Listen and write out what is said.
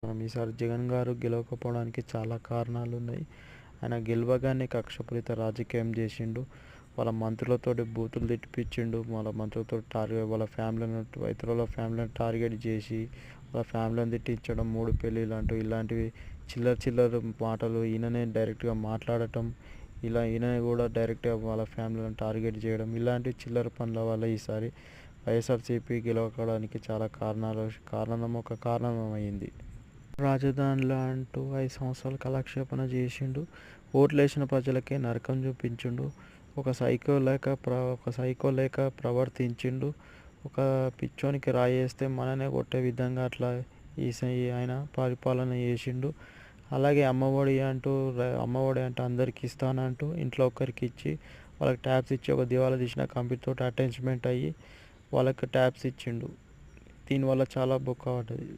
మనం ఈసారి జగన్ గారు గెలవకపోవడానికి చాలా కారణాలున్నాయి. ఆయన గెలవగానే కక్షపూరిత రాజకీయం చేసిండు. వాళ్ళ మంత్రులతోటి బూతులు తిట్టిపిచ్చిండు. వాళ్ళ మంత్రులతో వాళ్ళ ఫ్యామిలీని ఇతరుల ఫ్యామిలీని టార్గెట్ చేసి వాళ్ళ ఫ్యామిలీని తిట్టించడం, 3 పెళ్ళిళ్ళు అంటూ ఇలాంటివి చిల్లర చిల్లర మాటలు ఈయననే డైరెక్ట్గా మాట్లాడటం, ఈయననే కూడా డైరెక్ట్గా వాళ్ళ ఫ్యామిలీని టార్గెట్ చేయడం, ఇలాంటి చిల్లర పనుల వల్ల ఈసారి వైఎస్ఆర్సీపీ గెలవడానికి చాలా కారణమైంది. రాజధానిలో అంటూ 5 సంవత్సరాలు కాలక్షేపణ చేసిండు. ఓట్లేసిన ప్రజలకే నరకం చూపించిండు. ఒక సైకో లేక ప్రవర్తించిండు. ఒక పిచ్చోనికి రాయేస్తే మననే కొట్టే విధంగా అట్లా ఆయన పరిపాలన చేసిండు. అలాగే అమ్మఒడి అంటే అందరికి ఇస్తానంటూ ఇంట్లో ఒక్కరికి ఇచ్చి వాళ్ళకి ట్యాబ్స్ ఇచ్చి ఒక దివాలా తీసిన కంపెనీతో అటాచ్మెంట్ అయ్యి వాళ్ళకి ట్యాబ్స్ ఇచ్చిండు. దీనివల్ల చాలా బొక్క పడ్డది.